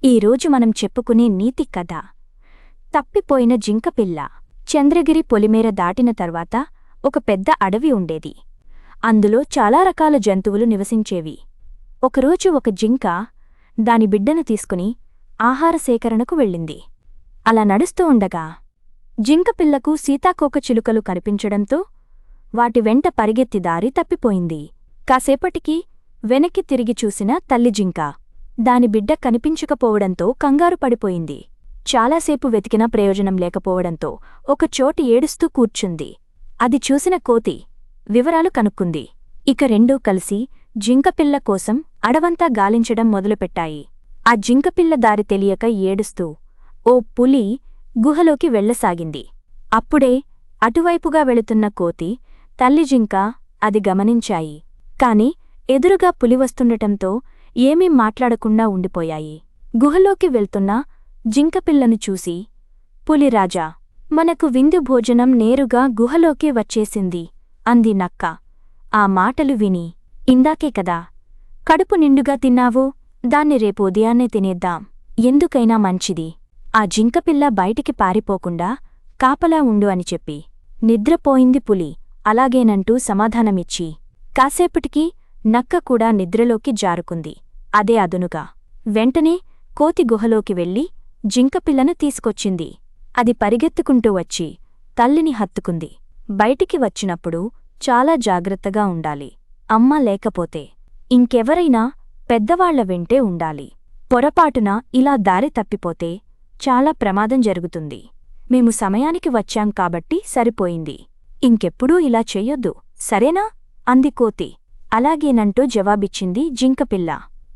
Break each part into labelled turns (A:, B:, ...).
A: ఈరోజు మనం చెప్పుకునే నీతి కథ తప్పిపోయిన జింకపిల్ల. చంద్రగిరి పొలిమేర దాటిన తర్వాత ఒక పెద్ద అడవి ఉండేది. అందులో చాలా రకాల జంతువులు నివసించేవి. ఒకరోజు ఒక జింక దాని బిడ్డను తీసుకుని ఆహార సేకరణకు వెళ్ళింది. అలా నడుస్తూ ఉండగా జింకపిల్లకు సీతాకోకచిలుకలు కనిపించడంతో వాటి వెంట పరిగెత్తి దారి తప్పిపోయింది. కాసేపటికి వెనక్కి తిరిగి చూసిన తల్లి జింక దాని బిడ్డ కనిపించకపోవడంతో కంగారు పడిపోయింది. చాలాసేపు వెతికినా ప్రయోజనం లేకపోవడంతో ఒకచోటి ఏడుస్తూ కూర్చుంది. అది చూసిన కోతి వివరాలు కనుక్కుంది. ఇక రెండూ కలిసి జింకపిల్ల కోసం అడవంతా గాలించడం మొదలుపెట్టాయి. ఆ జింకపిల్ల దారి తెలియక ఏడుస్తూ ఓ పులి గుహలోకి వెళ్లసాగింది. అప్పుడే అటువైపుగా వెళుతున్న కోతి, తల్లి జింక అది గమనించాయి. కాని ఎదురుగా పులి వస్తుండటంతో ఏమీ మాట్లాడకుండా ఉండిపోయాయి. గుహలోకి వెళ్తున్న జింకపిల్లను చూసి, పులిరాజా, మనకు విందు భోజనం నేరుగా గుహలోకే వచ్చేసింది అంది నక్క. ఆ మాటలు విని, ఇందాకే కదా కడుపు నిండుగా తిన్నావు, దాన్ని రేపు ఉదయాన్నే తినేద్దాం, ఎందుకైనా మంచిది. ఆ జింకపిల్ల బయటికి పారిపోకుండా కాపలా ఉండు అని చెప్పి నిద్రపోయింది పులి. అలాగేనంటూ సమాధానమిచ్చి కాసేపటికి నక్క కూడా నిద్రలోకి జారుకుంది. అదే అదునుగా వెంటనే కోతి గుహలోకి వెళ్లి జింకపిల్లను తీసుకొచ్చింది. అది పరిగెత్తుకుంటూ వచ్చి తల్లిని హత్తుకుంది. బయటికి వచ్చినప్పుడు చాలా జాగ్రత్తగా ఉండాలి. అమ్మ లేకపోతే ఇంకెవరైనా పెద్దవాళ్ల వెంటే ఉండాలి. పొరపాటున ఇలా దారి తప్పిపోతే చాలా ప్రమాదం జరుగుతుంది. మేము సమయానికి వచ్చాం కాబట్టి సరిపోయింది. ఇంకెప్పుడూ ఇలా చెయ్యొద్దు, సరేనా అంది కోతి. అలాగేనంటూ జవాబిచ్చింది జింకపిల్ల.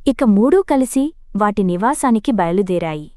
A: ఇక మూడూ కలిసి వాటి నివాసానికి బయలుదేరాయి.